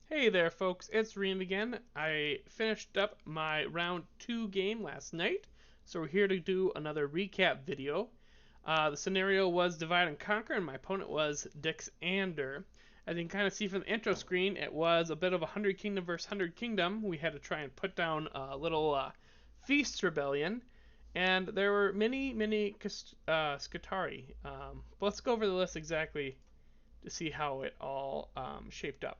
Hey there, folks, it's Reem again. I finished up my round 2 game last night, so we're here to do another recap video. The scenario was Divide and Conquer, and my opponent was Dixander. As you can kind of see from the intro screen, it was a bit of a 100 Kingdom versus 100 Kingdom. We had to try and put down a little feast rebellion, and there were many Skitarii. But let's go over the list exactly to see how it all shaped up.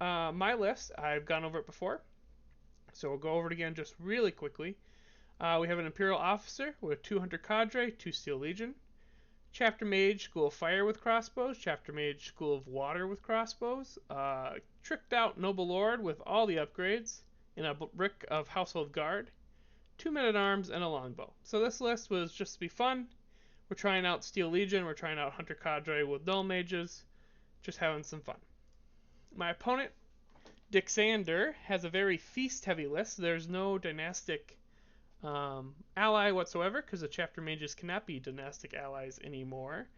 My list, I've gone over it before, so we'll go over it again just really quickly. We have an Imperial Officer with 2 Hunter Cadre, 2 Steel Legion. Chapter Mage, School of Fire with crossbows. Chapter Mage, School of Water with crossbows. Tricked Out Noble Lord with all the upgrades. And a brick of Household Guard. 2 Men-at-Arms and a Longbow. So this list was just to be fun. We're trying out Steel Legion. We're trying out Hunter Cadre with Dull Mages. Just having some fun. My opponent, Dixander, has a very feast-heavy list. There's no dynastic ally whatsoever, because the chapter mages cannot be dynastic allies anymore.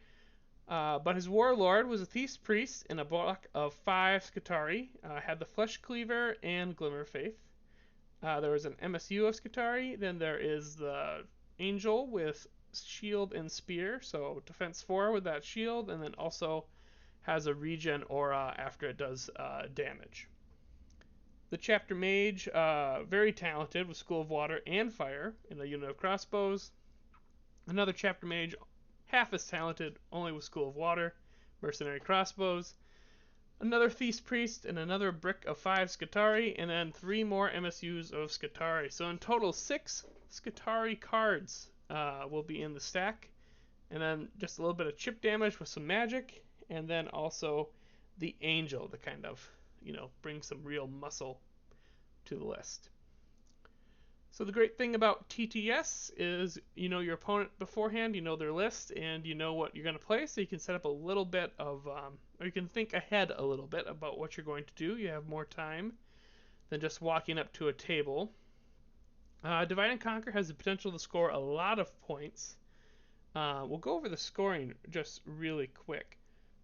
But his warlord was a Thief's Priest in a block of 5 Skitarii, had the Flesh Cleaver and Glimmer Faith. There was an MSU of Skitarii, then there is the Angel with Shield and Spear, so defense 4 with that shield, and then also has a regen aura after it does damage. The Chapter Mage, very talented with School of Water and Fire in a unit of crossbows. Another Chapter Mage, half as talented, only with School of Water, Mercenary crossbows. Another Thief's Priest and another brick of 5 Skitarii, and then 3 more MSUs of Skitarii. So in total, 6 Skitarii cards will be in the stack. And then just a little bit of chip damage with some magic, and then also the Angel to kind of, bring some real muscle to the list. So the great thing about TTS is you know your opponent beforehand, you know their list, and you know what you're going to play, so you can set up a little bit of, or you can think ahead a little bit about what you're going to do. You have more time than just walking up to a table. Divide and Conquer has the potential to score a lot of points. We'll go over the scoring just really quick.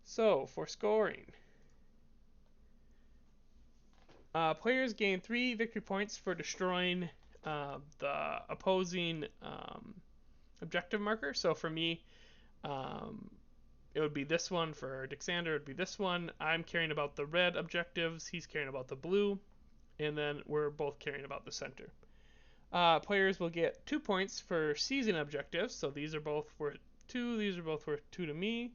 So for scoring, players gain 3 victory points for destroying the opposing objective marker. So for me, it would be this one. For Dixander, it would be this one. I'm caring about the red objectives. He's caring about the blue. And then we're both caring about the center. Players will get 2 points for season objectives. So these are both worth 2. These are both worth 2 to me.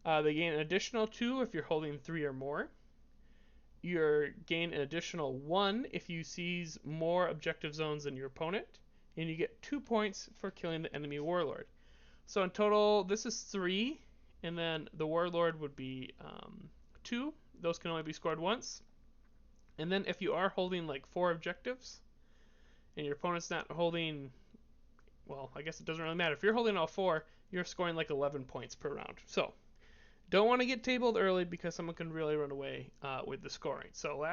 They gain an additional 2 if you're holding 3 or more. You gain an additional 1 if you seize more objective zones than your opponent. And you get 2 points for killing the enemy warlord. So in total, this is 3. And then the warlord would be 2. Those can only be scored once. And then if you are holding like 4 objectives, and your opponent's not holding, well, I guess it doesn't really matter. If you're holding all 4, you're scoring like 11 points per round. So don't want to get tabled early because someone can really run away with the scoring. So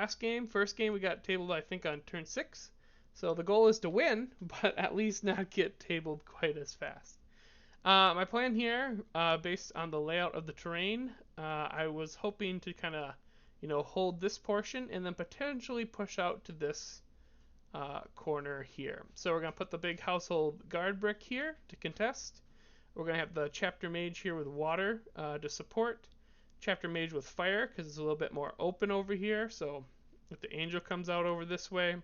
first game, we got tabled, I think, on turn 6. So the goal is to win, but at least not get tabled quite as fast. My plan here, based on the layout of the terrain, I was hoping to kind of, hold this portion and then potentially push out to this corner here. So we're going to put the big household guard brick here to contest. We're going to have the Chapter Mage here with water to support. Chapter Mage with fire because it's a little bit more open over here. So if the Angel comes out over this way,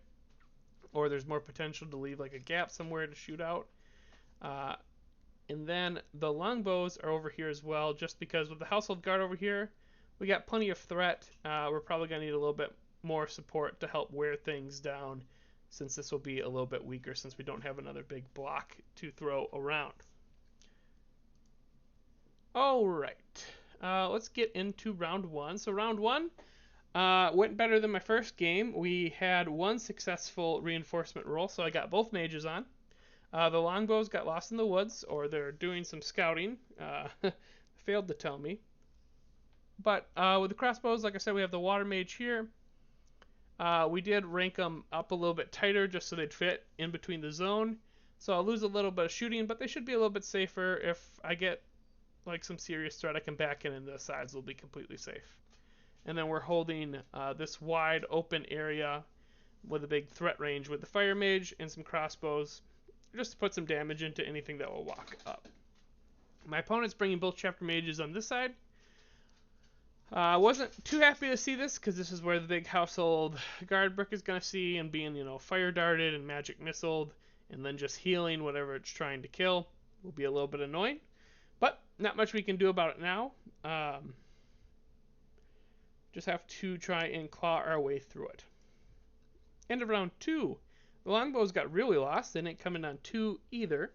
or there's more potential to leave like a gap somewhere to shoot out. And then the longbows are over here as well, just because with the household guard over here, we got plenty of threat. We're probably going to need a little bit more support to help wear things down, since this will be a little bit weaker since we don't have another big block to throw around. Alright, let's get into round 1. So round 1 went better than my first game. We had 1 successful reinforcement roll, so I got both mages on. The longbows got lost in the woods, or they're doing some scouting. Failed to tell me. But with the crossbows, like I said, we have the water mage here. We did rank them up a little bit tighter just so they'd fit in between the zone. So I'll lose a little bit of shooting, but they should be a little bit safer. If I get like some serious threat, I can back in and the sides will be completely safe. and then we're holding this wide open area with a big threat range with the fire mage and some crossbows, just to put some damage into anything that will walk up. My opponent's bringing both chapter mages on this side. I wasn't too happy to see this because this is where the big household guard brick is going to see, and being, fire darted and magic missiled and then just healing whatever it's trying to kill will be a little bit annoying. But not much we can do about it now. Just have to try and claw our way through it. End of round 2. The longbows got really lost. They didn't come in on 2 either.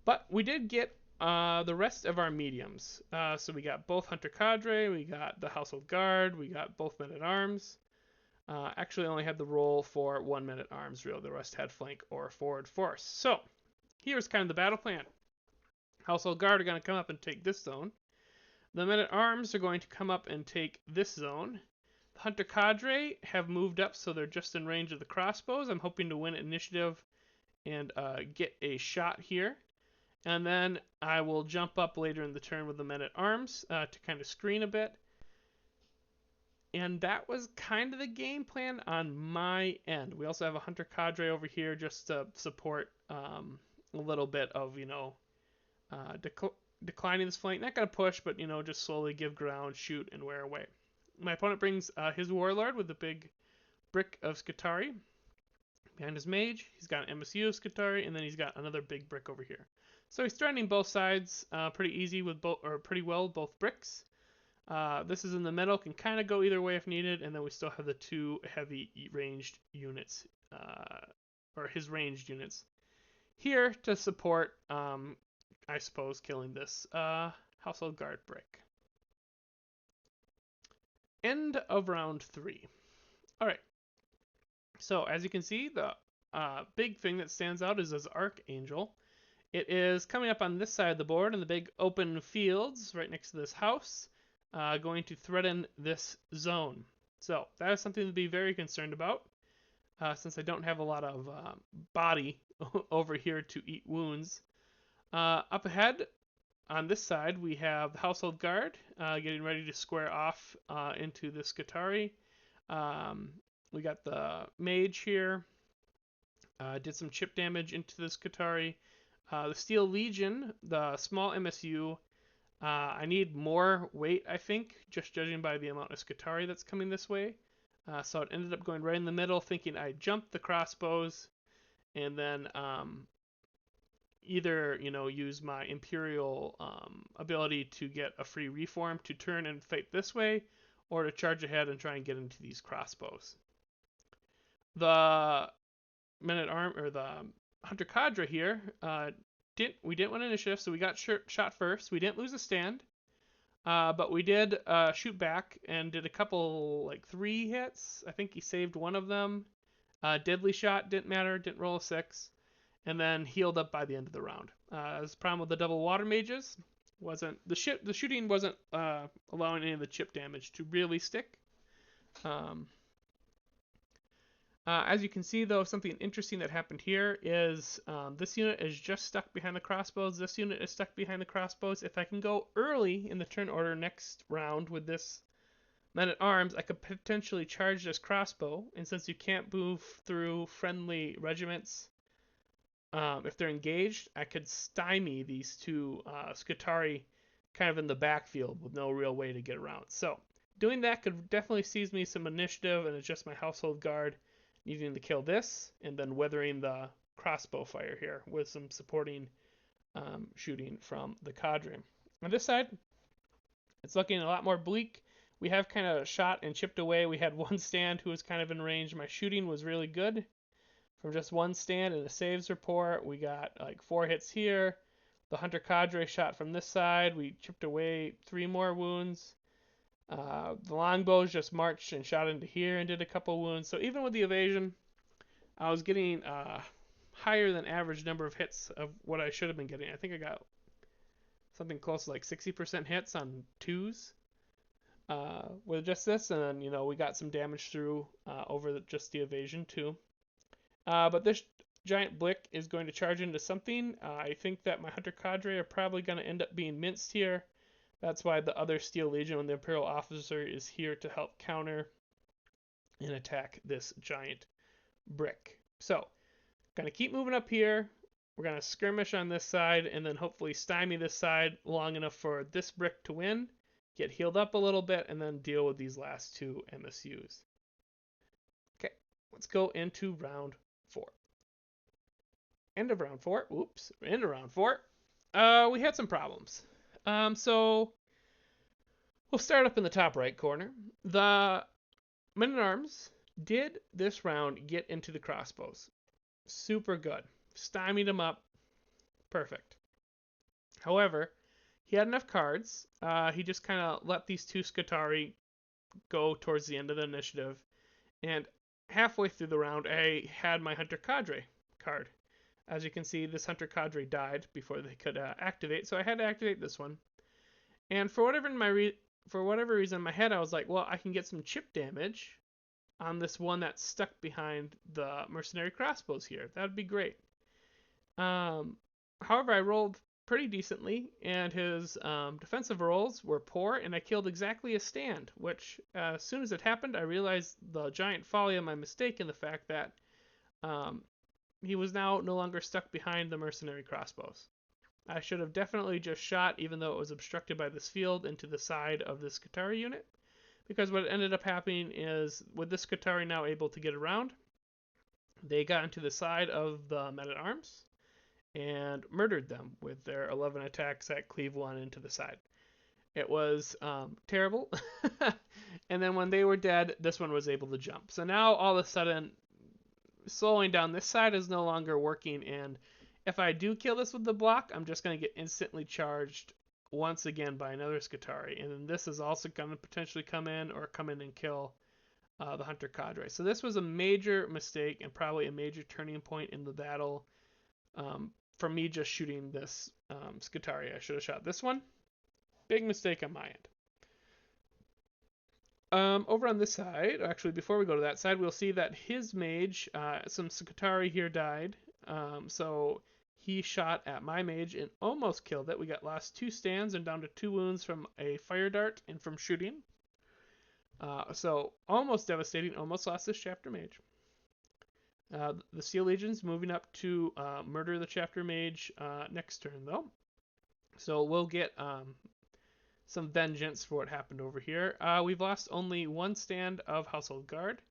But we did get the rest of our mediums. So we got both Hunter Cadre, we got the Household Guard, we got both Men at Arms. Actually only had the roll for 1 Men at Arms, really. The rest had flank or forward force. So here's kind of the battle plan. Household Guard are going to come up and take this zone. The Men at Arms are going to come up and take this zone. The Hunter Cadre have moved up, so they're just in range of the crossbows. I'm hoping to win initiative and get a shot here. And then I will jump up later in the turn with the Men at Arms to kind of screen a bit. And that was kind of the game plan on my end. We also have a Hunter Cadre over here just to support a little bit of, declining this flank. Not going to push, but, just slowly give ground, shoot, and wear away. My opponent brings his Warlord with the big brick of Skitarii. Behind his mage, he's got an MSU of Skitarii, and then he's got another big brick over here. So he's threatening both sides pretty easy with both, or pretty well with both bricks. This is in the middle, can kind of go either way if needed, and then we still have the 2 heavy ranged units, or his ranged units, here to support, I suppose, killing this Household Guard brick. End of round 3. Alright, so as you can see, the big thing that stands out is this Archangel. It is coming up on this side of the board in the big open fields right next to this house, going to threaten this zone. So that is something to be very concerned about, since I don't have a lot of body over here to eat wounds. Up ahead, on this side, we have the Household Guard getting ready to square off into the Skitarii. We got the Mage here. Did some chip damage into the Skitarii. The Steel Legion, the small MSU, I need more weight, I think, just judging by the amount of Skitarii that's coming this way. So it ended up going right in the middle, thinking I jumped the crossbows, and then either use my Imperial ability to get a free reform to turn and fight this way, or to charge ahead and try and get into these crossbows. The Men at Arms, or the Hunter Cadre here, we didn't win initiative, so we got shot first. We didn't lose a stand, but we did shoot back and did a couple, like 3 hits. I think he saved one of them. Deadly shot, didn't matter, didn't roll a 6. And then healed up by the end of the round. As problem with the double water mages, the shooting wasn't allowing any of the chip damage to really stick. As you can see, though, something interesting that happened here is this unit is just stuck behind the crossbows. This unit is stuck behind the crossbows. If I can go early in the turn order next round with this Men at Arms, I could potentially charge this crossbow. And since you can't move through friendly regiments if they're engaged, I could stymie these 2 Skitarii kind of in the backfield with no real way to get around. So doing that could definitely seize me some initiative, and it's just my Household Guard needing to kill this, and then weathering the crossbow fire here with some supporting shooting from the Cadre. On this side, it's looking a lot more bleak. We have kind of shot and chipped away. We had one stand who was kind of in range. My shooting was really good. From just one stand and a saves report, we got like 4 hits here. The Hunter Cadre shot from this side. We chipped away 3 more wounds. The longbows just marched and shot into here and did a couple wounds. So even with the evasion, I was getting higher than average number of hits of what I should have been getting. I think I got something close to like 60% hits on 2s with just this. And then, we got some damage through over just the evasion too. But this giant blick is going to charge into something. I think that my Hunter Cadre are probably going to end up being minced here. That's why the other Steel Legion, when the Imperial officer, is here to help counter and attack this giant brick. So, gonna keep moving up here. We're gonna skirmish on this side and then hopefully stymie this side long enough for this brick to win, get healed up a little bit, and then deal with these last two MSUs. Okay, let's go into round 4. End of round 4. Oops, end of round 4. We had some problems. So we'll start up in the top right corner. The men-at-arms did this round get into the crossbows. Super good. Stymied him up. Perfect. However, he had enough cards. He just kind of let these two Scutari go towards the end of the initiative. And halfway through the round, I had my Hunter Cadre card. As you can see, this Hunter Cadre died before they could activate, so I had to activate this one. And for whatever reason in my head, I was like, well, I can get some chip damage on this one that's stuck behind the mercenary crossbows here. That would be great. However, I rolled pretty decently, and his defensive rolls were poor, and I killed exactly a stand, which as soon as it happened, I realized the giant folly of my mistake in the fact that he was now no longer stuck behind the mercenary crossbows. I should have definitely just shot, even though it was obstructed by this field, into the side of this Scutari unit, because what ended up happening is, with this Scutari now able to get around, they got into the side of the men-at-arms and murdered them with their 11 attacks that cleave one into the side. It was terrible. And then when they were dead, this one was able to jump. So now all of a sudden, slowing down this side is no longer working, and if I do kill this with the block, I'm just going to get instantly charged once again by another Scutari, and then this is also going to potentially come in and kill the Hunter Cadre. So this was a major mistake and probably a major turning point in the battle for me just shooting this Scutari. I should have shot this one. Big mistake on my end. Over on this side, actually, before we go to that side, we'll see that his mage, some Scutari here died. So he shot at my mage and almost killed it. We got lost 2 stands and down to 2 wounds from a fire dart and from shooting. So almost devastating. Almost lost this chapter mage. The Steel Legion's moving up to murder the chapter mage next turn, though. So we'll get some vengeance for what happened over here. We've lost only 1 stand of Household Guard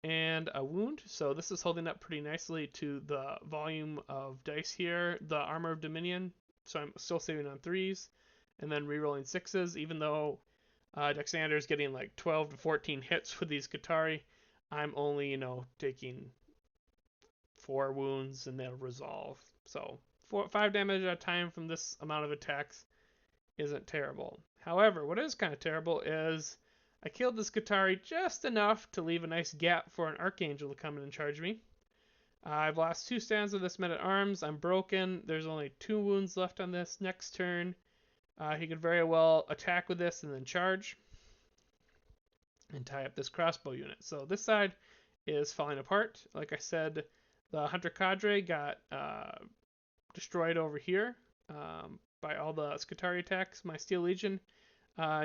and a wound, so this is holding up pretty nicely to the volume of dice here. The Armor of Dominion, so I'm still saving on 3s, and then rerolling 6s, even though Dexander's getting like 12 to 14 hits with these Scutari. I'm only, taking 4 wounds and they'll resolve. So 5 damage at a time from this amount of attacks isn't terrible. However, what is kind of terrible is I killed this Scutari just enough to leave a nice gap for an Archangel to come in and charge me. I've lost 2 stands of this men-at-arms. I'm broken. There's only 2 wounds left on this. Next turn, he could very well attack with this and then charge and tie up this crossbow unit. So this side is falling apart. Like I said, the Hunter Cadre got destroyed over here by all the Scutari attacks. My Steel Legion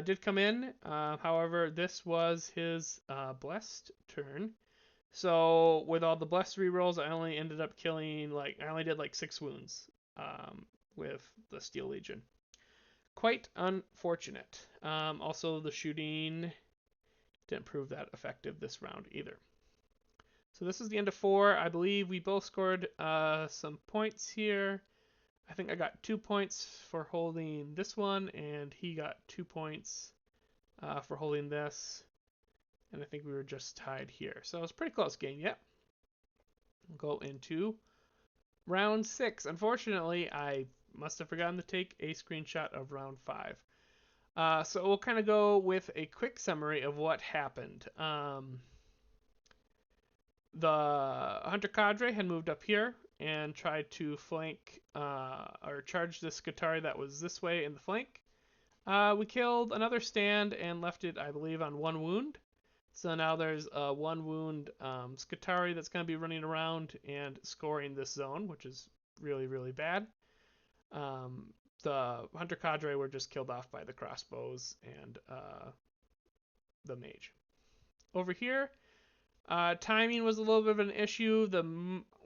did come in. However, this was his blessed turn. So with all the blessed rerolls, I only ended up killing I only did 6 wounds with the Steel Legion. Quite unfortunate. Also, the shooting didn't prove that effective this round either. So this is the end of 4. I believe we both scored some points here. I think I got 2 points for holding this one, and he got 2 points for holding this. And I think we were just tied here. So it was a pretty close game, yep. We'll go into round 6. Unfortunately, I must have forgotten to take a screenshot of round 5. So we'll kind of go with a quick summary of what happened. The Hunter Cadre had moved up here and tried to flank or charge this Scutari that was this way in the flank. We killed another stand and left it, I believe, on 1 wound. So now there's a 1 wound Scutari that's going to be running around and scoring this zone, which is really, really bad. the hunter cadre were just killed off by the crossbows and the mage. Over here, timing was a little bit of an issue.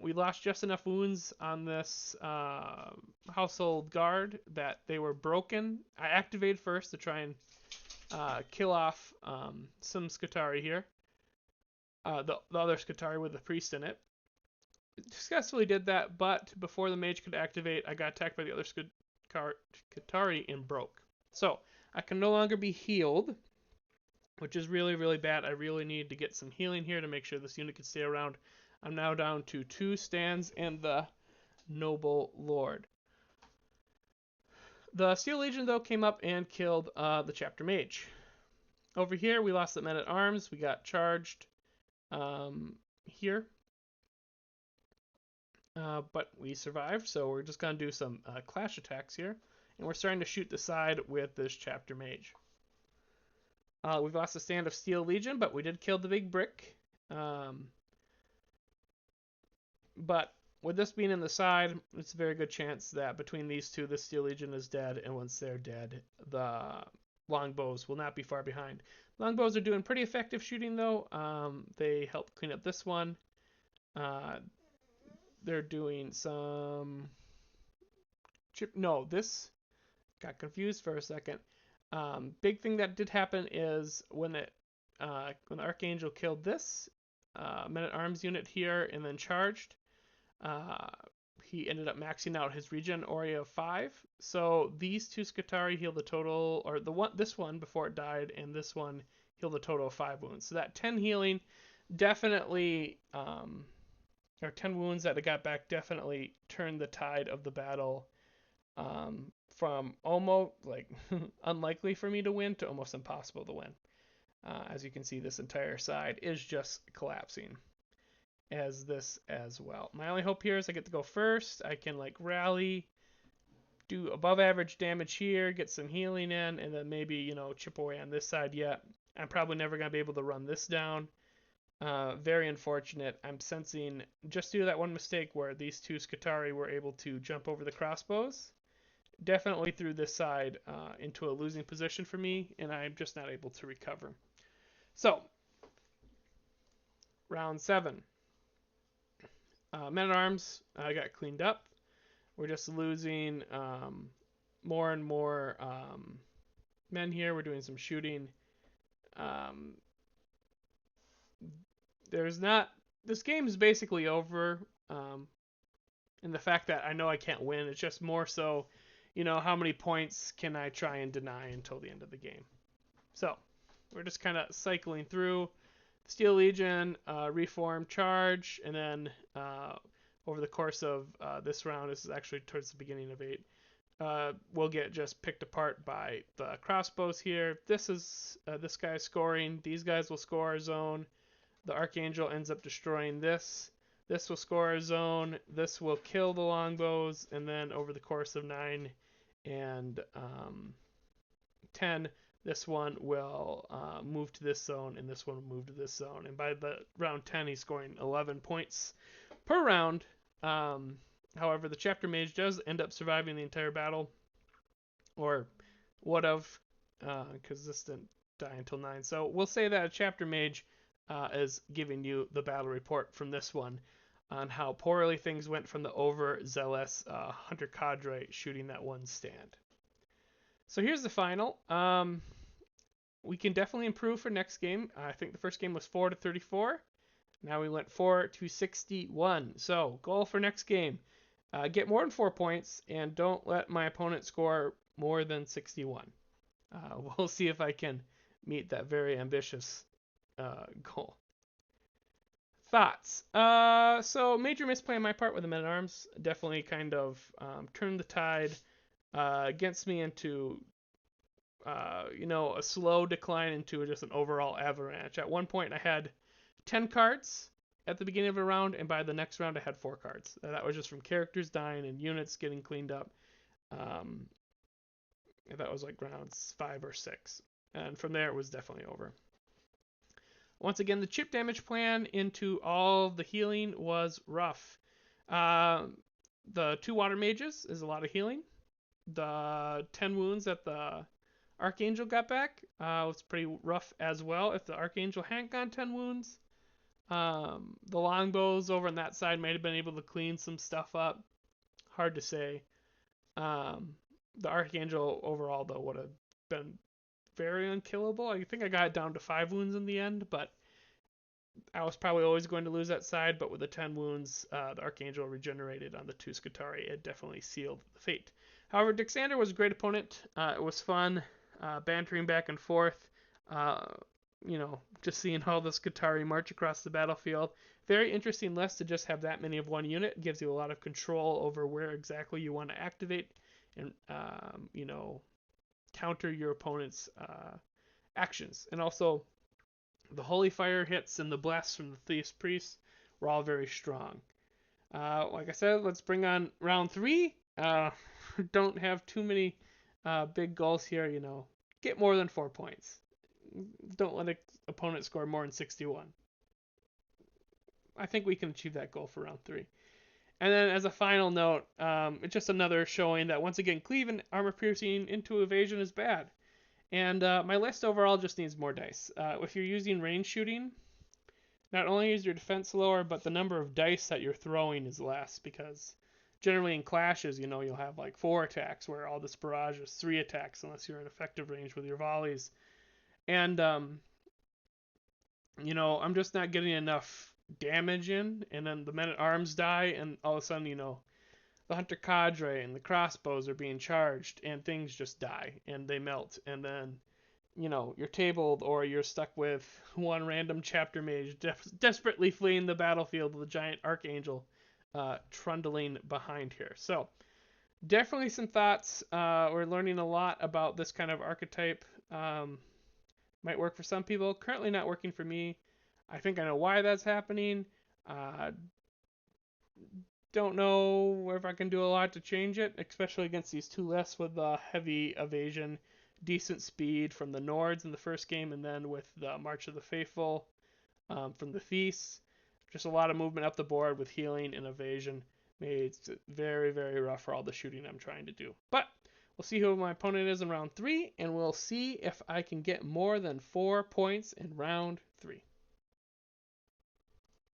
We lost just enough wounds on this household guard that they were broken. I activated first to try and kill off some Skitarii here. The other Skitarii with the priest in it. Successfully did that, but before the mage could activate, I got attacked by the other Skitarii and broke. So I can no longer be healed, which is really, really bad. I really need to get some healing here to make sure this unit can stay around. I'm now down to 2 stands and the Noble Lord. The Steel Legion, though, came up and killed the Chapter Mage. Over here, we lost the men-at-arms. We got charged here. But we survived, so we're just going to do some clash attacks here. And we're starting to shoot the side with this Chapter Mage. We've lost the stand of Steel Legion, but we did kill the big brick. But with this being in the side, it's a very good chance that between these two, the Steel Legion is dead, and once they're dead, the longbows will not be far behind. Longbows are doing pretty effective shooting, though. They help clean up this one. They're doing some... this... Got confused for a second. Big thing that did happen is when the Archangel killed this men-at-arms unit here and then charged, he ended up maxing out his regen Ori of 5. So these 2 Skitarii healed the total, or this one before it died, and this one healed a total of 5 wounds. So that 10 healing definitely, or 10 wounds that I got back definitely turned the tide of the battle from almost like unlikely for me to win to almost impossible to win. As you can see, this entire side is just collapsing, as this as well. My only hope here is I get to go first. I can like rally, do above average damage here, get some healing in, and then maybe, you know, chip away on this side yet. I'm probably never going to be able to run this down. Very unfortunate. I'm sensing, just due to that one mistake where these 2 Skitarii were able to jump over the crossbows, definitely threw this side into a losing position for me, and I'm just not able to recover. So, round 7. Men-at-arms got cleaned up. We're just losing more and more men here. We're doing some shooting. This game is basically over in the fact that I know I can't win. It's just more so, you know, how many points can I try and deny until the end of the game. So, we're just kind of cycling through. Steel Legion, reform, charge, and then over the course of this round, this is actually towards the beginning of 8, we'll get just picked apart by the crossbows here. This is this guy scoring. These guys will score our zone. The Archangel ends up destroying this. This will score our zone. This will kill the longbows, and then over the course of 9 and 10, this one will move to this zone, and this one will move to this zone. And by the round 10, he's scoring 11 points per round. However, the Chapter Mage does end up surviving the entire battle, or would have, because this didn't die until 9. So we'll say that a Chapter Mage is giving you the battle report from this one on how poorly things went from the overzealous Hunter Cadre shooting that one stand. So here's the final. We can definitely improve for next game. I think the first game was 4-34. Now we went 4-61. So goal for next game: get more than 4 points and don't let my opponent score more than 61. We'll see if I can meet that very ambitious goal. Thoughts? So major misplay on my part with the men-at-arms. Definitely kind of turned the tide against me into a slow decline into just an overall avalanche. At one point I had 10 cards at the beginning of a round, and by the next round I had 4 cards. That was just from characters dying and units getting cleaned up. That was like rounds 5 or 6. And from there it was definitely over. Once again, the chip damage plan into all the healing was rough. The 2 water mages is a lot of healing. the 10 wounds that the Archangel got back was pretty rough as well. If the Archangel hadn't gotten 10 wounds, the longbows over on that side might have been able to clean some stuff up. Hard to say. Um, the Archangel overall, though, would have been very unkillable. I think I got it down to 5 wounds in the end, but I was probably always going to lose that side. But with the 10 wounds, the Archangel regenerated on the 2 Scutari. It definitely sealed the fate. However, Dixander was a great opponent. It was fun, bantering back and forth. Uh, just seeing how the Scutari march across the battlefield. Very interesting list to just have that many of one unit. It gives you a lot of control over where exactly you want to activate and, counter your opponent's actions. And also, the Holy Fire hits and the blasts from the Thief's Priest were all very strong. Like I said, let's bring on round 3. Don't have too many big goals here, Get more than 4 points. Don't let an opponent score more than 61. I think we can achieve that goal for round 3. And then as a final note, it's just another showing that once again, cleave and armor piercing into evasion is bad. And my list overall just needs more dice. If you're using range shooting, not only is your defense lower, but the number of dice that you're throwing is less, because generally in clashes, you'll have like 4 attacks, where all this barrage is 3 attacks unless you're in effective range with your volleys. And I'm just not getting enough damage in, and then the men at arms die, and all of a sudden, the hunter cadre and the crossbows are being charged, and things just die and they melt, and then you're tabled, or you're stuck with one random chapter mage desperately fleeing the battlefield with a giant archangel trundling behind here. So definitely some thoughts. We're learning a lot about this kind of archetype. Might work for some people. Currently not working for me. I think I know why that's happening. Don't know if I can do a lot to change it, especially against these 2 lists with heavy evasion, decent speed from the Nords in the first game, and then with the March of the Faithful from the Feasts. Just a lot of movement up the board with healing and evasion. Made it very, very rough for all the shooting I'm trying to do. But we'll see who my opponent is in round 3, and we'll see if I can get more than 4 points in round 3.